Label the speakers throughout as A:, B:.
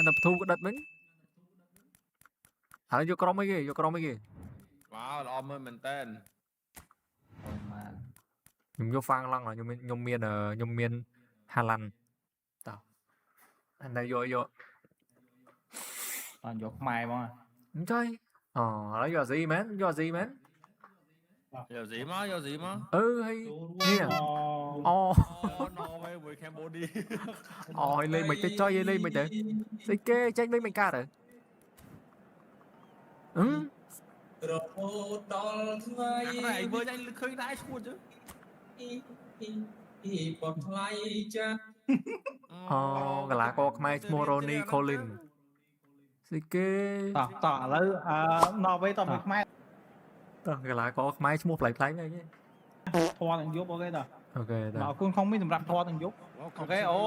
A: ឡើងតែផ្ទុះក៏ដិតវិញហើយយកក្រុមអីគេយកក្រុមអីគេ
B: វ៉ាវល្អមើលមែនតើ
A: ខ្ញុំយកហ្វាំងឡង់ខ្ញុំមានហាឡាន់តោះអានេះយក
C: អត់យកខ្មែរមក
A: មិនចៃអូឥឡូវយកស៊ីមែនយកស៊ីមែន
B: យកស៊ីមកហើយនេះ
A: អូ
B: ណូវេមួយកម្ពុជា
A: អូឲ្យលេងមិនទៅចុយឲ្យលេងមិនទៅស្អីគេចេញលេងមិនកើតហ៎
D: រហូតដល់ថ្ងៃ
B: ឯងមើលអញឃើញដែរឈួតchứ
D: បបថ្លៃចាស់
A: អូកីឡាករខ្មែរឈ្មោះ Ronnie Collins ស្អីគេ
C: តោះឥឡូវណូវេតមួយខ្មែរ
A: តោះកីឡាករខ្មែរឈ្មោះប្លែកៗហ្នឹង
C: ធွာទាំងយប់អូខេតោះ
A: អូខេតោះ
C: អរគុណខំមីសម្រាប់ធွာទាំងយប់អូខេអូ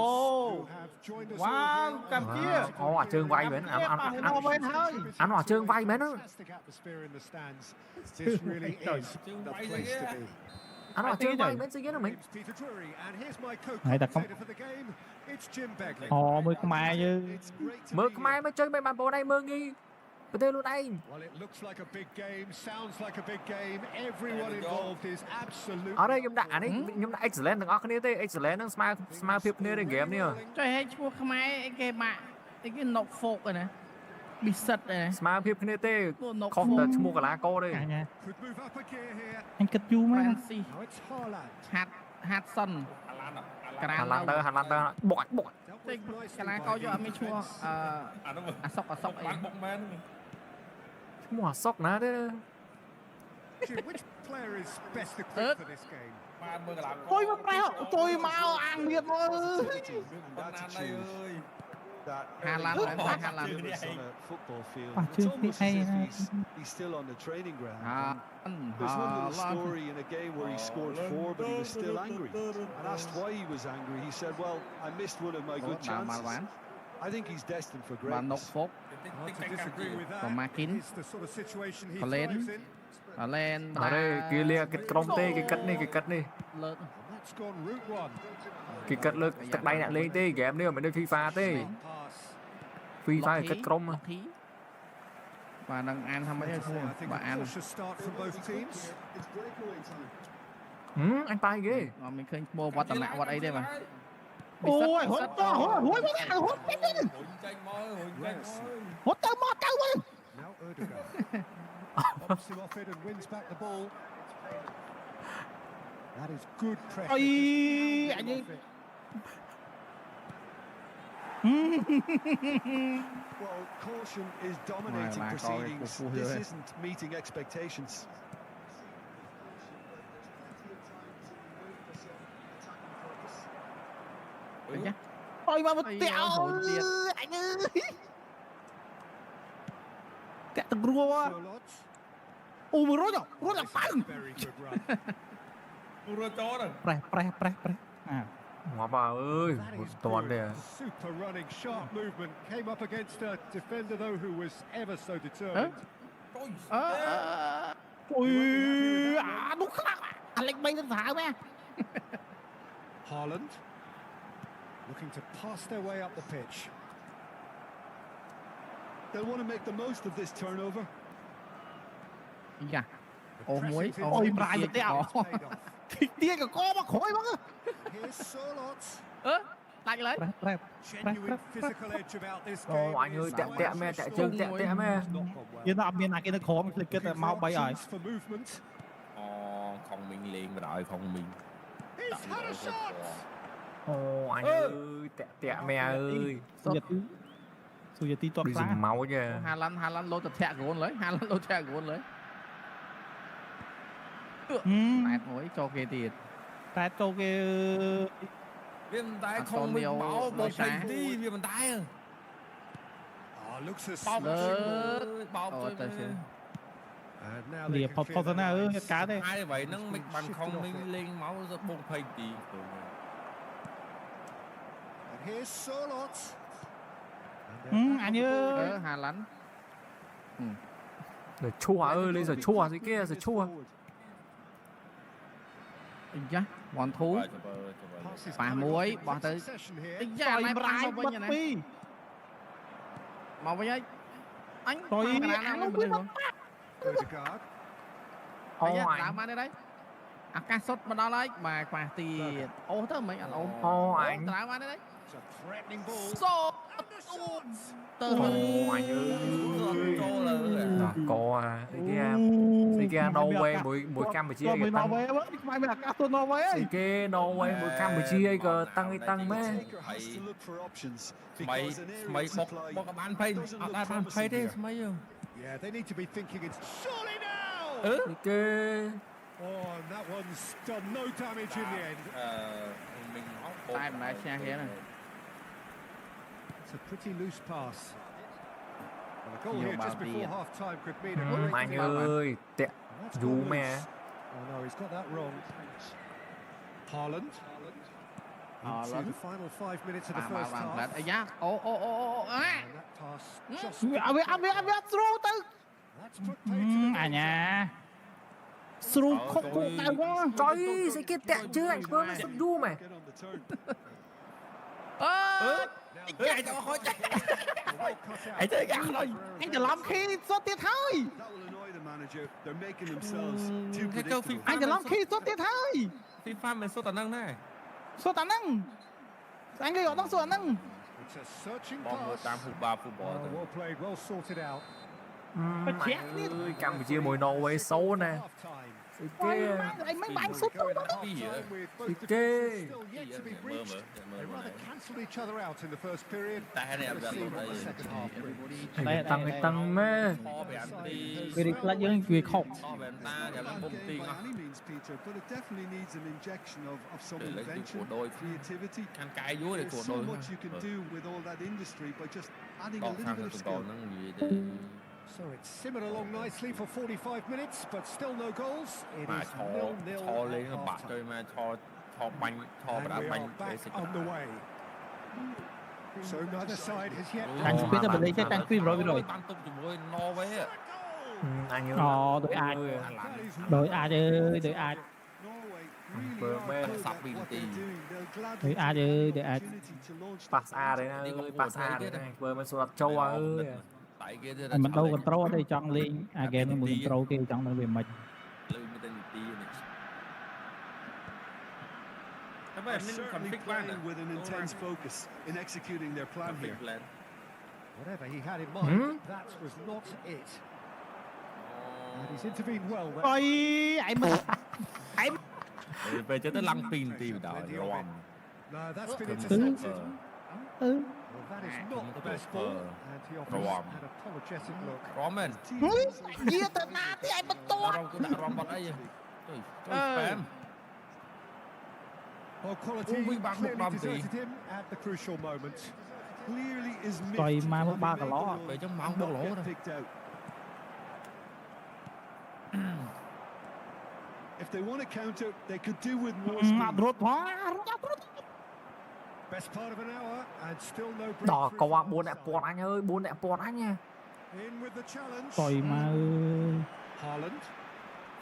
C: វ៉ាវកម្ពុជា
A: អូអាជើងវាយមែនអា
C: មែនហើយ
A: អាជើងវាយមែនហ្នឹងអាជើងវាយមែនស្អីគេហ្នឹងមែន
C: ហើយតែខំអូមើលខ្មែរយើង
A: មើលខ្មែរមកជើងមិនបានបងឯងមើលងាយប្រទេសខ្លួនឯង
E: Well, it looks like a big game, sounds like a big game. Everyone involved is absolutely
A: អត់ទេខ្ញុំដាក់អានេះខ្ញុំដាក់ excellent ទាំងអស់គ្នាទេ excellent ហ្នឹងស្មើភាពគ្នាទេ game នេះ
F: ចុះហេឈ្មោះខ្មែរអីគេបាក់អីគេ knock folk ឯណាប៊ីសិតឯណា
A: ស្មើភាពគ្នាទេខុសតែឈ្មោះកីឡាករទេ
E: could move up a gear here.
C: អញគិតយូរមែន
E: Now it's Haaland.
F: ហាត់សិន
A: ហាឡាន់ទៅបុក
F: កីឡាករយកអត់មានឈ្មោះអាសុកអី
B: បុកមែន
A: ឈ្មោះអាសុកណាទេ
E: Which player is best equipped for this game?
B: បានមើលកីឡាករ
C: អុយមកប្រែអុយមកអាងទៀតមើល
F: ហាឡាន់ហាឡាន់
G: football field. It's almost as if he's still on the training ground. There's one little story in a game where he scored 4 but he was still angry. And asked why he was angry, he said, well, I missed one of my good chances. I think he's destined for greatness.
F: បាន knock folk
E: Hard to disagree with that.
F: ម៉ាគីន
E: It's the sort of situation he
F: Colin.
E: thrives in.
F: អឡែន
A: អរេគេលាគិតក្រុមទេគេគិតនេះ
F: លើក
E: That's gone route one.
A: គេគិតលើកទឹកដៃអ្នកលេងទេ game នេះមិនដូច FIFA ទេ FIFA គិតក្រុម
F: បាទនឹងអានថាម៉េចឈ្មោះ
E: I think
F: បាទ
E: a
F: អាន
E: cautious start from both teams.
A: អញបាយគេ
F: អត់មានឃើញឈ្មោះវឌ្ឍនៈវត្តអីទេបាទ
C: អូយហត់ទៅហួយមកហត់ទៅ
B: ចេញមក
C: ហត់ទៅមកទៅវិញ
E: Now Erdogan. Bumps him off it and wins back the ball. That is good pressure.
C: អីអញ
G: Well, caution is dominating proceedings. This isn't meeting expectations.
C: អុយមកផ្ទះអើយអញអើយតាក់ទឹករួអូមករត់រត់ឡើងប៉ៅ
E: Very good run.
B: រត់ចូលទៅ
C: ប្រេះអា
A: ងាប់អើយមិនតាន់ទេ
E: Super running, sharp movement. Came up against a defender though who was ever so determined.
C: អូយអានោះខ្លាំងអាលេខ3ទៅសាហាវមែន
E: Haaland looking to pass their way up the pitch.
G: They'll want to make the most of this turnover.
F: យ៉ាអូមួយ
C: អូយប្រាយទៅទៀតទៀតក៏កមកក្រោយមក
E: Here's Solot.
F: ដាច់ឡើយ
C: ប្រេះ
E: Genuine physical edge about this
A: អូ
E: game.
A: អញអើយតាក់មែនតាក់ជើងតាក់មែន
E: Not gone well.
C: យើងអត់មានណាគេនៅក្រោមគិតតែមក3ហើយ
E: Chance for movement.
B: អូខំមីងលេងបណ្ដោយខំមីង
E: He's had a shot.
A: អូអញអើយតាក់មែនអើយ
C: សុយទីតត
A: ដូច
C: ខ្លាំង
A: សម្ោច
F: ហាឡាន់លោតទៅធាក់ក្រូនលើហាឡាន់លោតធាក់ក្រូនលើតែមួយចូលគេទៀត
C: តែចូលគេ
B: វាមិនតែខំមីងមកបោកផ្លេចទីវាមិនតែ
E: Oh, looks as
B: បោក
E: smooth.
B: បោកទៅ
E: And now
C: លា
E: they
C: ផុត
E: can
C: ផុត
E: clear
C: ណា
E: the
C: អើយ
E: pass.
C: កើតទេ
B: ហើយអ្វីហ្នឹងមិនបានខំមីងលេងមកទៅបោក20ទី
E: And here's Solot.
C: អញអើយ
F: ហាឡាន់
A: លើឈួរអើយលេងសឈួរស្អីគេសឈួរ
F: យ៉ាវ៉ាន់ធូ
E: Passes
F: ប៉ះមួយបោះទៅ
E: succession here.
F: យ៉ាណៃប្រាយមកវិញណា
C: ពី
F: Mau với anh
C: Tôi
F: cái đá
C: ăn
F: nó
C: không
F: bình
C: biết
F: thường
E: Odegaard.
F: anh
A: Ô
F: đá
A: anh.
F: mà đây cá sốt mà đó lấy mà quả tiền ô thế mấy anh ôm
A: Ô anh.
F: đá mà đây
E: It's a threatening ball.
F: số từ
A: Ô anh ơi.
B: Cô là
A: Đó, cô à cái kia Norway mỗi Campuchia
C: Rồi
A: cái
C: mày
A: tăng
C: Norway á, mày là cá tôi Norway ấy.
A: cái kia Norway mỗi Campuchia cái tăng mấy
G: Taker has to look for options
B: mày
G: because an area
B: mày
G: of
B: bọc
G: supply
B: bọc cái bàn phê
G: doesn't
B: à
G: look
B: bàn phê
G: promising
B: đi
G: here.
B: mấy không
E: Yeah, they need to be thinking it's surely now.
A: cái kia
E: Oh, and that one's done no damage in the end.
B: mình
F: tay mà đá xe kia này
E: It's a pretty loose pass. Well, a goal
F: Nhiều
E: here
F: bảo
E: just before
F: tiền.
E: half time could mean a great
A: anh
E: deal.
A: ơi tệ
E: That's
A: dù
E: gone
A: mẹ
E: loose. Oh no, he's got that wrong. Haaland. Into the final 5 minutes of the first
F: vàng lết
E: half.
F: ấy giá ô
E: And that pass just
C: Sru tư.
E: that's put paid to the
C: À nhà. Sru khóc cụ tao quá.
A: trời cái kia tệ chưa anh Phương nó sút du mày
G: Get on the turn.
B: anh cho khỏi chạy
E: anh
B: chơi găng rồi
C: Anhจะlàm khi xuất tiết thôi.
G: That will annoy the manager. They're making themselves too
B: cái câu
G: predictable.
C: Anhจะlàm khi xuất tiết thôi.
B: FIFA mình số tài năng này
C: Xuất tả năng. Anh gây gọi đang xuất tả năng.
E: It's a searching
B: bom
E: pass.
B: tam phụ ba phụ bỏ
E: Oh, well played, well sorted out.
A: anh ơi Campuchia mỗi Norway xấu nè
E: Half-time.
A: cái kia
C: Anh mấy bạn xuất
E: Going
C: tao
E: at
C: đó.
E: half-time with both
A: Cái
E: defenses
A: kê.
E: still yet to be breached. They rather cancelled each other out in the first period.
B: tay này em
E: Let's
B: ra
E: see
B: luôn
E: what the
B: đây
E: second half brings.
C: Đây,
A: cái tăng mê
B: kho về anh đi
C: Vì địch là những việc khóc.
B: kho về anh ta để làm công ty
G: By
B: à
G: any means, Peter, but it definitely needs an injection of some
B: để lấy cái của
G: invention,
B: đôi
G: creativity.
B: khăn cái dưới để của
G: There's so
B: đôi
G: much you can do with all that industry by just adding a
B: đọt
G: little
B: sang
G: bit of
B: từ
G: skill.
B: đòn nó gì để
E: So it's simmered along nicely for 45 minutes, but still no goals. It
B: mà
E: is
B: cho
E: 0-0
B: cho
E: at
B: lên nó bạc
E: half-time.
B: chơi mà cho bánh cho
E: And
B: đá
E: we are
B: bánh để
E: back
B: xịt
E: on the way. So neither side has yet
C: Anh
A: Ồ,
C: biết là
A: mà
C: mình lấy cái
A: bạn-
C: trang phim rồi.
B: tăng tốc chỉ với Norway á
A: anh ơi
C: Đội ai?
A: ơi.
E: That is
C: Đội ai ơi, đội ai.
G: Norway
A: Vừa
G: really
A: mê
G: are good
B: sắp
G: at
B: bình
G: what
B: tì.
G: they're doing. They'll gladly
C: Đội ai
G: take
C: ơi,
G: the
C: đội ai.
G: opportunity to launch the
A: pass A đấy
B: Đi
A: ơi
B: con
A: pass
B: cua
A: A
B: thấy
A: đấy
B: cái
A: vừa mới sụt châu ơi
B: tại kia
C: Mình đâu còn trâu ở đây chọn lên. À game này mình trâu kia chọn lên về mạch.
B: lên cái tên tí này các
G: are
B: bạn nên
G: certainly
B: conflict plan
G: playing with an intense focus in executing their plan here.
B: conflict plan
E: whatever he had in mind, that was not it. And he's intervened well there.
C: Ôi, anh mình.
B: về cho tới lăng pin tìm đảo rom
E: No, that's been
B: Không
E: intercepted.
C: Ừ.
E: Well, that is
B: Không
E: not
B: có
E: the best
B: được,
E: ball. And he offers
B: Rom.
E: an apologetic look.
B: rom mình
C: Ui, gì tự nà thì anh bắt to.
B: rom cũng đã rom bật ấy trời spam
E: Well, quality
B: Ui, bác một
E: clearly
B: đòn tí.
E: deserted him at the crucial moment.
G: Clearly is miffed
C: Rồi mai
G: having
C: ba
G: made
C: cái
G: the
C: ló.
G: run
B: về trong
G: and
B: máu
G: not
B: bốc lỗ
G: get
B: thôi
G: picked out. If they want to counter, they could do with more
C: Mà
G: speed.
C: rốt quá.
E: Best part of an hour and still no
A: đỏ
E: breakthrough
A: cầu
E: from
A: bốn đẹp
E: outside.
A: bọt anh ơi bốn đẹp bọt anh nha
E: In with the challenge.
C: Rồi mà
E: Haaland.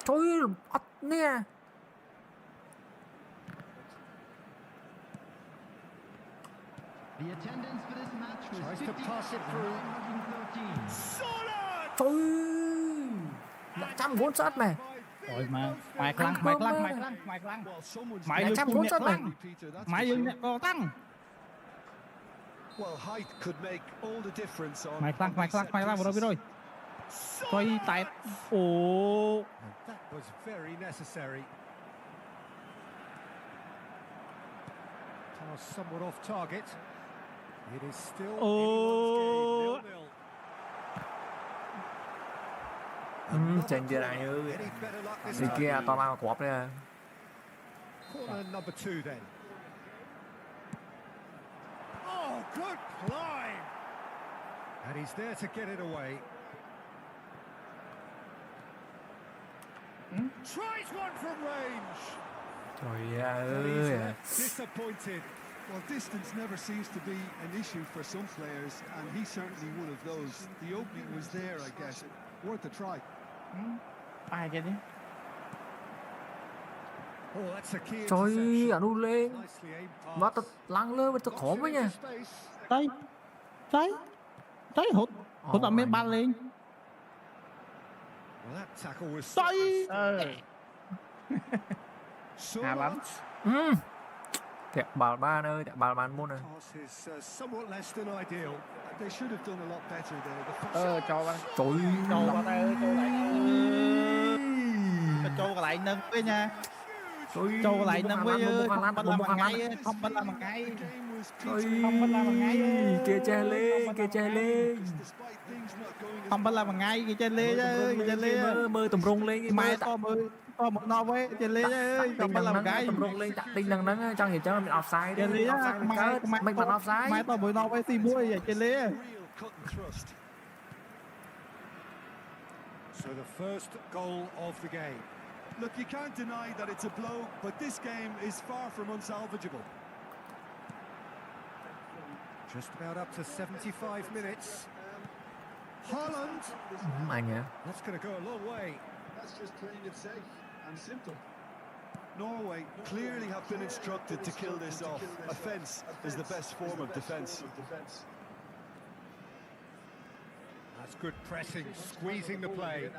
A: trời ơi ắt nè
E: Tries to pass it through. Solid!
A: trời ơi 100 vốn sắt này
C: rồi mà mày lăng mày lăng mày lăng mày lăng
G: Well, someone's
C: mày
A: Là
C: lưng
A: trăm
C: cung
A: vốn
C: nhẹ
A: sắt
C: lăng
G: Peter, that's
C: mày
G: for
C: lưng
G: sure.
C: nhẹ co tăng
G: Well, height could make all the difference on.
C: mày lăng
G: on
C: mày
G: these
C: lăng
G: set
C: mày lăng
G: pieces.
C: rồi coi tại ồ
E: And that was very necessary. Pass somewhat off target. It is still
C: Oh.
E: anyone's game, 0-0.
A: chân chưa anh ơi
E: Any better luck this
A: thì
E: time?
A: kia to lao cọp đây
E: Corner number 2 then. Oh, good climb! And he's there to get it away. Tries one from range.
A: trời
E: But he's
A: ơi
E: left disappointed.
G: Well, distance never seems to be an issue for some players, and he's certainly one of those. The opening was there, I guess. Worth a try.
C: ai kia đi
E: Oh, that's a key
A: trời ơi
E: interception.
A: anh lên
E: Nicely aimed
A: nó
E: pass.
A: lăn lên với tôi
E: Not
A: khổ với
E: shooting
A: nha
E: into space.
C: đây đây Đấy hụt ở bên ban lên.
E: Well, that tackle was
C: Đấy.
E: Sure
C: bắn.
A: Tẹo bảo ban ơi, tẹo bảo ban môn ơi.
E: pass is somewhat less than ideal.
G: They should have done a lot better there. The
C: Cho bạn.
A: Trời
C: Cho bạn ơi, cho lại. Cho lại nâng với nha. Cho lại nâng với không bắt làm bằng ngay, không bắt làm bằng ngay. Không bắt làm bằng ngay.
A: Kìa che lên, kìa che lên.
C: Không bắt làm bằng ngay, kìa che lên ơi, kìa che lên.
A: Mơ tùm rung lên,
C: Mai to mười. To một no với che lên ơi, không bắt làm bằng ngay.
A: tùm rung lên, tinh năng nắng trong hiện trường mình offside
C: Che
A: đi.
C: lên á,
A: Mình bật offside.
C: mai to mười no với xì muối vậy che lên.
E: So the first goal of the game.
G: Look, you can't deny that it's a blow, but this game is far from unsalvageable.
E: Just about up to 75 minutes. Haaland.
A: Anh nhỉ?
E: That's going to go a long way.
G: That's just playing it safe and simple. Norway clearly have been instructed to kill this off. Offence is the best form of defence.
E: That's good pressing, squeezing the play.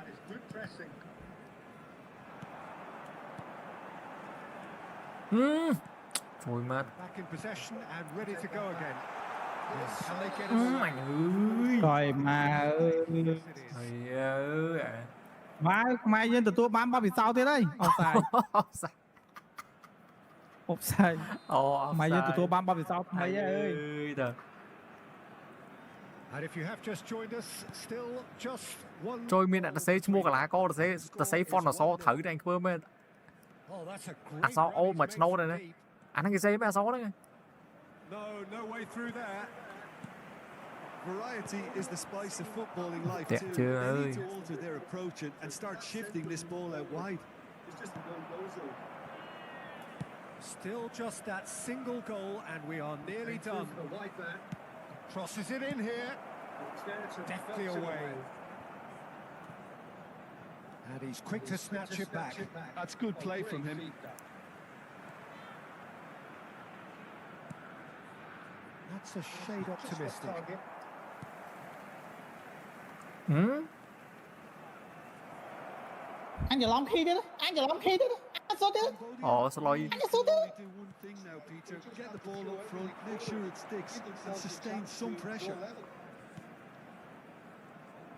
A: Trời mất.
E: Back in possession and ready to go again. Yes, can they get it away?
A: Anh ơi.
C: Rồi mà ơi.
E: Yes, it is.
A: Trời ơi.
C: Mai nhân từ tua bám bao vì sao thế đây? Offside. Offside. Mai nhân từ tua bám bao vì sao mày ơi.
E: And if you have just joined us, still just one.
A: Trôi miên đã xây mua cả lá co đã xây phone là so thử đây anh cơ mà.
E: Oh, that's a
A: À
E: great
A: so ô mà
E: management
A: snow đây
E: of
A: nè.
E: the lead.
A: Anh cái xây mà so đấy.
E: No way through there.
G: Variety is the spice of footballing life
A: Đẹp
G: too.
A: chưa
G: They
A: ơi.
G: need to alter their approach and start shifting this ball out wide.
E: Still just that single goal, and we are nearly done. Crosses it in here. Deftly away. And he's quick to snatch it back.
G: That's good play from him.
E: That's a shade optimistic.
C: Anh giờ lắm khi đấy, anh giờ lắm khi đấy. Anh số đấy.
A: Sao lôi.
G: Only do one thing now, Peter. Get the ball up front, make sure it sticks, and sustain some pressure.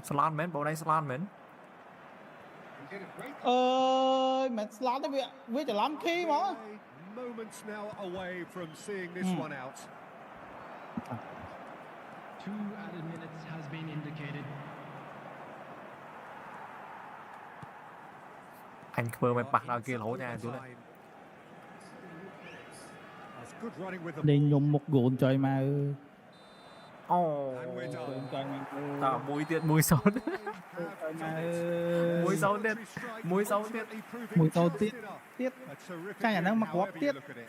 A: Salon mến, bộ đây salon mến.
C: Ơi, mẹ slot đấy vì giờ lắm khi mà.
E: Moments now away from seeing this one out.
H: 2 added minutes has been indicated.
A: Anh vừa mới bắt ra kia lỗ nha chú này.
E: That's good running with the
C: Đi
E: ball.
C: nhung một gồn trời mà ơi.
E: And we're done.
A: Tao mũi tiết mũi sốt. Mũi sốt tiết. Mũi sốt tiết.
C: Mũi sốt tiết. Tiết.
E: A terrific
C: Cái nhà nó mặc
E: however
C: quạt
E: you
C: tiết.
E: look at it.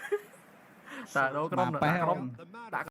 A: Tao đâu có
C: Mà
A: đông nữa.
C: phải
A: Đã có
C: không?
A: đông. Đã